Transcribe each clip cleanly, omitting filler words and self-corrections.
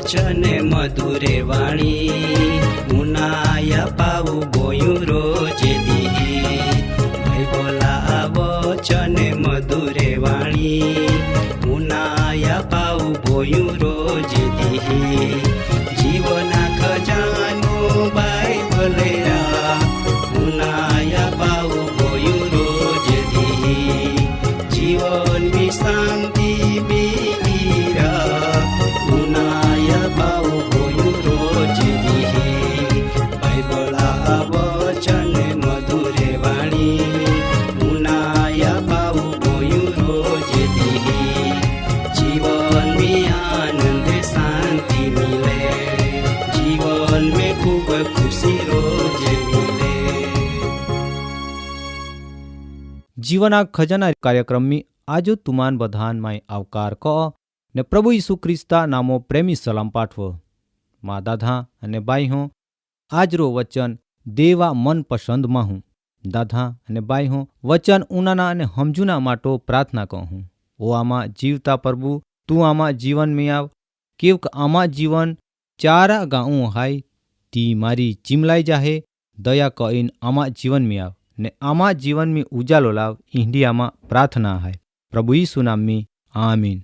વચને મધુરે વાણી ઉનાયા પાવું બોયું રોજે દી. ભાઈ બોલા વચને મધુરે વાણી ઉનાયા પાવું બોયું રોજે દી. જીવના ખજાનો બાઇબલે ઉનાયા પાવું બોયું રોજે દી. જીવનની શાંતિ जीवना खजाना कार्यक्रम में आज तुमान बधान में आवकार क ने प्रभु यीशु ख्रिस्ता नामो प्रेमी सलाम पाठव. माँ दादा अने बाई हो आज रो वचन देवा मन पसंद में हूँ. दादा अने बाई हो वचन उनाना अने हमजूना माटो प्रार्थना कहूँ. ओ आमा जीवता प्रभु तू आमा जीवन में आव केवक आमा जीवन चारा गाऊँ हाय ती मारी चिमलाई जाहे दया कईन आमा जीवन में आव ने आमा जीवन में उजालो लाव इंडी आमा प्रार्थना है प्रभु यीशु नाम में आमीन.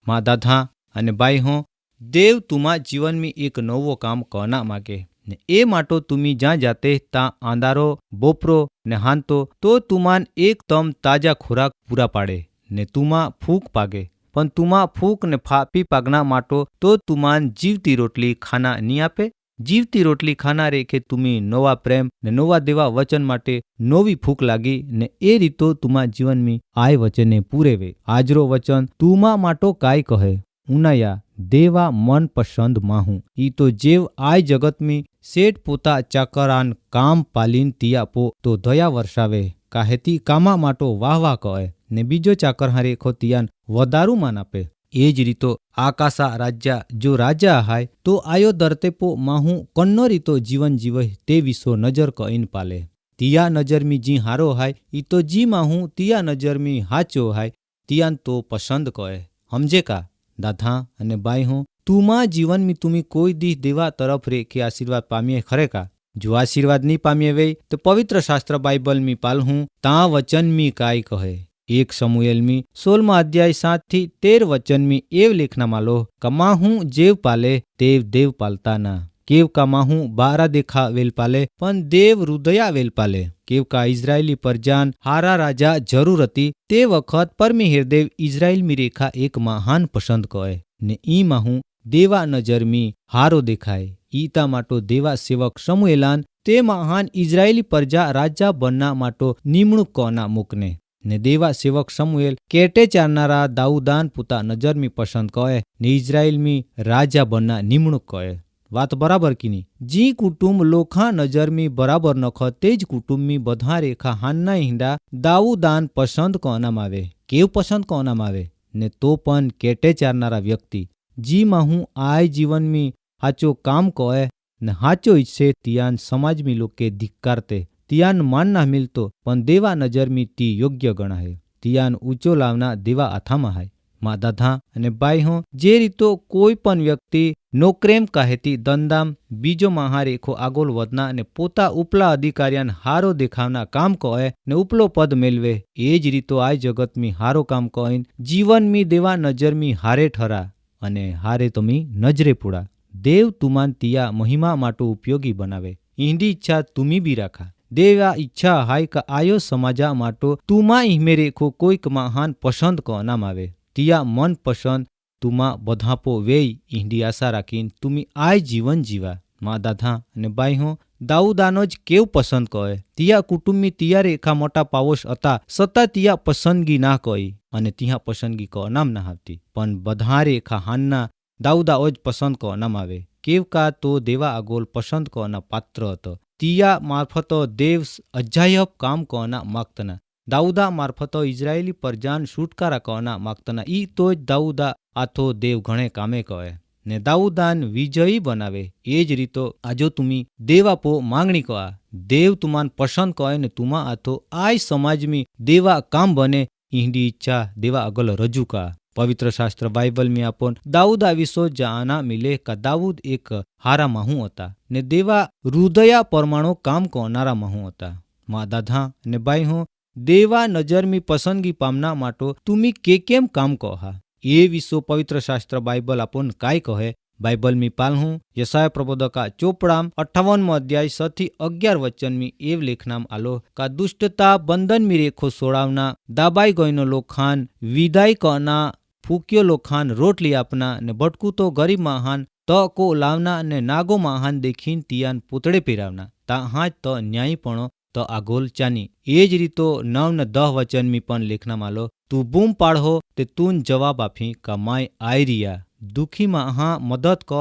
माँ दादा अने बाई हो देव तुमा जीवन में एक नवो काम करना मागे ने ए माटो तुमी ज्या जाते ता आंधारो बोपरो ने हांतो तो तुमान एकदम ताजा खुराक पूरा पाड़े ने तुमा फूक पागे पण तुमा फूक ने फापी पागना माटो तो तुमान जीवती रोटली खाना नहीं आपे. जीवती रोटली खाना रेखे तुमी नवा प्रेम ने नवा देवा वचन माटे नवी फूक लागी ने ए रीतो तुमा जीवन में आय वचने पूरे वे. आजरो वचन तुमा माटो काय कहे उनाया देवा मन पसंद माहू. ई तो जेव आय जगत में सेठ पोता चाकरान काम पालीन तिया पो तो दया वर्षावे काहेती कामा माटो वाह वाह कहे ने बीजो चाकर हारे खो तियान वदारू मान आपे. ए ज रीतो आकाशा राज्या जो राजा हाय तो आयो दरतेपो माहू कन्नो रीतो जीवन जीवे ते विसो नजर कईन पाले. तिया नजर में जी हारो हाय ई तो जी माहू तिया नजर में हाचो हाय तियान तो पसंद कहे. हमजे का दादा अने बाई हो तुमा जीवन में तुमी कोई दी देवा तरफ रे के आशीर्वाद पामीए खरे का. जो आशीर्वाद नहीं पामीए वे तो पवित्र शास्त्र बाइबल में पाल हूँ ता वचन में काय कहे. 1 शमूएल में 16 अध्याय 7 થી 13 वचन में एव लेखना मालो कमाहू जेव पाले देव देव पालता ना. केव कमाहू बारा देखा वेल पाले पण देव हृदया वेल पाले. केव का इजरायली परजान हारा राजा जरूर हती ते वखत परमेश्वर देव इजराइल में रेखा एक महान पसंद कहे ने ई माहू देवा नजर में हारो देखाय. ईता माटो देवा सेवक शमूएलान ते महान इजरायली परजा राजा बनना माटो निमणूक कोना मुकने ने देवा सेवक शमूएल केटे चारनारा दाऊदान पुता नजर में पसंद कहे ने इजराइल में राजा बनना निमणूक कहे. बात बराबर की नहीं. जी कुटुंब लोखा नजर में बराबर नख तेज कुटुंब में बधा रेखा हान्ना हिंडा दाऊदान पसंद कोना आवे. केव पसंद कोना आवे ने तो पण केटे चारनारा व्यक्ति जी माहू आय जीवन में हाचो काम कहे ने हाचो इच्छे तियान समाज में लोग के धिक्कारते तियान मान ना मिलतो पण देवा नजर में ती योग्य गणा है. तियान ऊंचो लावना देवा आथामा है. माँ दादा अने बाई हो जे रीतो कोई पण व्यक्ति नोकरेम कहेती दंदाम बीजो महारेखो आगोल वधना ने पोता उपला अधिकारियान हारो देखावना काम कहे ने उपलो पद मेलवे. ए ज रीतो आय जगत में हारो काम कहीन जीवन में देवा नजर में हारे ठरा अने हारे तो मी नजरे पुड़ा. देव तुमान तिया महिमा माटो उपयोगी बनावे. इंडी इच्छा तुमी भी राखा. देवा इच्छा हाय का आयो समाजा माटो तुमा इहमे रेखो कोईक महान पसंद को नाम आवे. तिया मन पसंद तुमा बधापो वेई इंडी आशा राखीन तुमी आय जीवन जीवा. माँ दादा अने बाई हो દાઉદાનો જ કેવ પસંદ કહે. તિયા કુટુંબી તિયા રેખા મોટા પાવોશ હતા સતા તિયા પસંદગી ના કહી અને ત્યાં પસંદગી ક નામ ના આવતી. પણ બધા રેખા હાનના દાઉદા જ પસંદ ક નામ આવે. કેવ કા તો દેવા આગોલ પસંદ કના પાત્ર હતો. તિયા મારફતો દેવ અજાયબ કામ કના માગતના. દાઉદા મારફતો ઇઝરાયેલી પરજાન છુટકારા કના માગતના. ઈ તો જ દાઉદા આથો દેવ ઘણે કામે કહે ને દાઉદાન વિજયી બનાવે. એ જ રીતો આજો તુમી દેવાપો માંગણી કહા દેવ તુમાન પસંદ કહે ને તુમા આથો આય સમાજમી દેવા કામ બને ઈંડી ઈચ્છા દેવા અગલ રજૂ કા. પવિત્ર શાસ્ત્ર બાઇબલ में આપણ દાઉદા વિશો જાના મિલે કા દાઉદ એક હારા માહું હતા ને દેવા હૃદયા પરમાણુ કામ કરનારા માહું હતા. માં દાદા ને બાઈ હું દેવા નજરમી પસંદગી પામના માટો તુમી કેમ કામ કહા એ વિશો પવિત્ર શાસ્ત્ર બાઇબલ આપણ કાય કહે. બાઇબલ મી પાલહું યશાયા પ્રબોધકા ચોપડામ 58 અધ્યાય 7-11 વચનમી એવ લેખનામ આલો કા દુષ્ટતા બંધન મી રેખો સોડાવના દાબાઈ ગયનો લોખાન વિદાય કના ફૂક્યો લોખાન રોટલી આપના ને ભટકું તો ગરીબ મહાન ત કો લાવના ને નાગો મહાન દેખીન તિયાન પૂતળે પહેરાવના તા હાજ તો ન્યાયપણો તો આગોલ ચાની. એ જ રીતો 9 ને 10 વચનમી પણ લેખનામ આલો તું બૂમ પાડહો તે તું જવાબ આપી કા માય આઈ રિયા દુઃખીમાં હા મદદ ક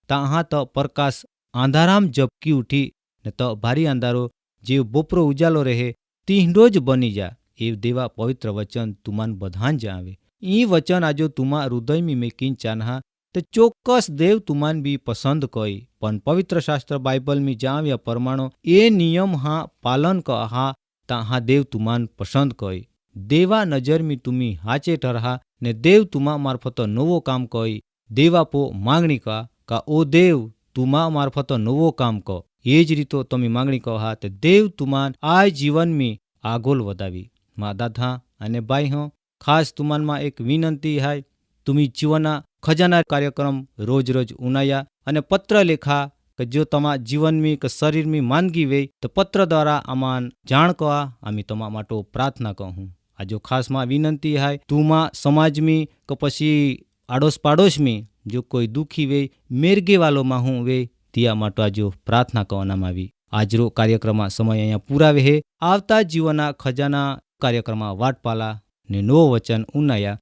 તાહા તો પ્રકાશ આંધારામ ઝબકી ઉઠી ને તો ભારી અંધારો જેવ બોપરો ઉજાલો રહે તીંડો જ બની જા. એ દેવા પવિત્ર વચન તુમાન બધાન જ આવે. ઈ વચન આજો તુમા હૃદયમી મેકીન ચાનહા તે ચોક્કસ દેવ તુમાન બી પસંદ કઈ. પણ પવિત્ર શાસ્ત્ર બાઇબલ મી જાવ્યા પરમાણો એ નિયમ હા પાલન કહા તાહા દેવ તુમાન પસંદ કઈ. દેવા નજર મી તુમી હાચે ઠરહા ને દેવ તુમા મારફતો નવો કામ કઈ. દેવાપો માંગણી કા ઓ દેવ તુમા મારફતો નવો કામ ક. એ જ રીતો તમે માંગણી કહા તે દેવ તુમાન આ જીવનમી આગોલ વધાવી. મા દાદા અને બાઈ હો ખાસ તુમાનમાં એક વિનંતી હાય તુમી જીવનના ખજાના કાર્યક્રમ રોજ રોજ ઉનાયા અને પત્ર લેખા કે જો તમા જીવનમી કે શરીરમી માંદગી વે તો પત્ર દ્વારા આમાં જાણ કહા આમી તમા માટો પ્રાર્થના કહું. આજો ખાસમાં વિનંતી હાય તુમા સમાજમી કે પછી આડોશ પાડોશમી જો કોઈ દુઃખી વે મેરગેવાલોમાં હું વે ત્યાં માટે આજો પ્રાર્થના કરવામાં આવી. આજરો કાર્યક્રમમાં સમય અહીંયા પૂરાવે હે. આવતા જીવનના ખજાના કાર્યક્રમમાં વાટપાલા ને નવો વચન ઉનાયા.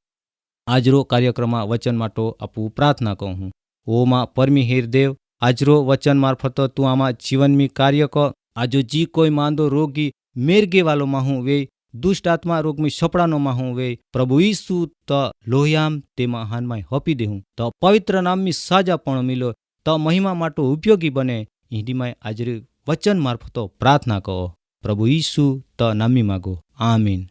આજરો કાર્યક્રમમાં વચન માટો આપું પ્રાર્થના કહું. ઓ માં પરમી હેરદેવ આજરો વચન મારફતો તું આમાં જીવનમી કાર્ય ક આજો જી કોઈ માંદો રોગી મેરગેવાલોમાં હું વે દુષ્ટ આત્મા રોગમી સપડાનો માહું વે પ્રભુ ઈસુ તો લોહિયામ તે મહાનમાં હપી દેહું તો પવિત્ર નામની સાજા પણ મિલો તો મહિમા માટો ઉપયોગી બને. હિન્દીમાં આજરે વચન મારફતો પ્રાર્થના કહો પ્રભુ ઈસુ તો નામી માગો. આમીન.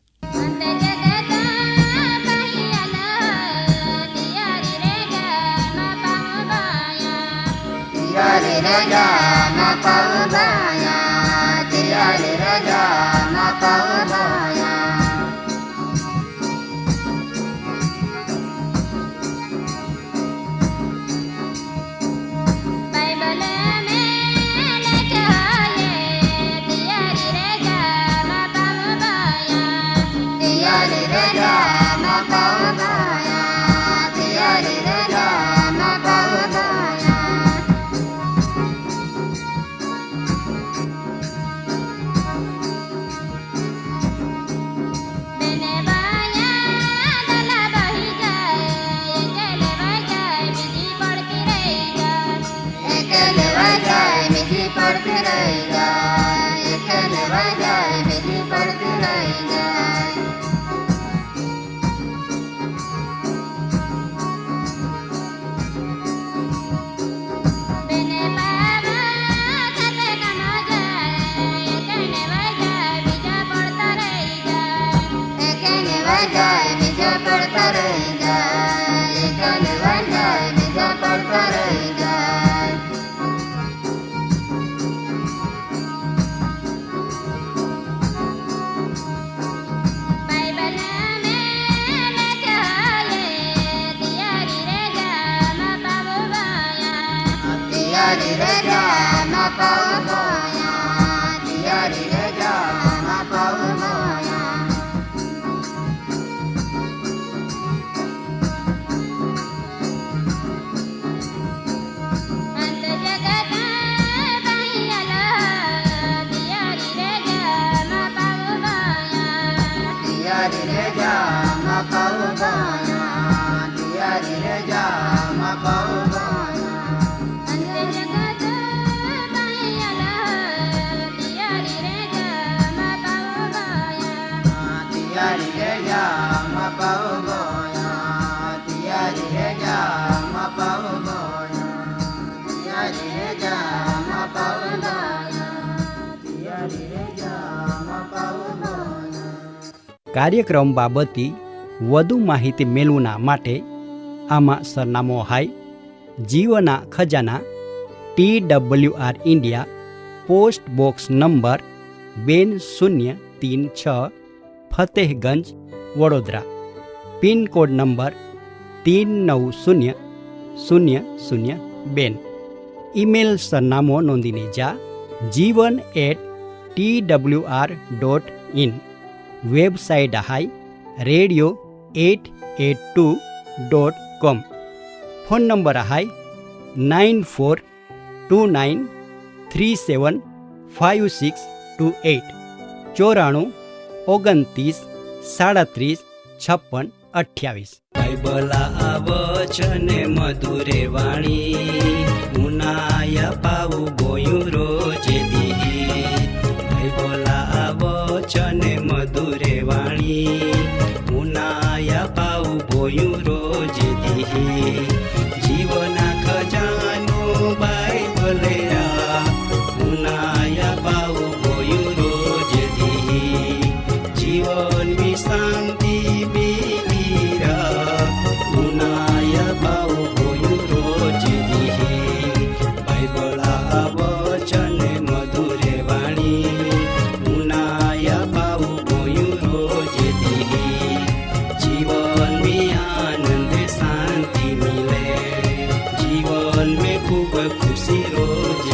કાર્યક્રમ બાબતે વધુ માહિતી મેળવવા માટે આમાં સરનામો હાય જીવના ખજાના TWR India, post box number 2036, Fatehganj, Vadodara, pin code number 390002. Email સરનામો નોંધીને જા jivan@twr.in. વેબસાઇટ હાય radio882.com. ફોન નંબર હાય 9429375628, 94 29 37 56 28. બાઇબલા વચન મધુરે વાણી, મુનાયા પાવું ગોયું રોજે દી. બાઇબલા વચન મધુરે વાણી, મુનાયા પાવું ગોયું રોજે દી. જીવના ખજાનો બાઇબલે રા, મુનાયા પાવું ગોયું રોજે દી. જીવનની શાંતિ ખુશી રોજ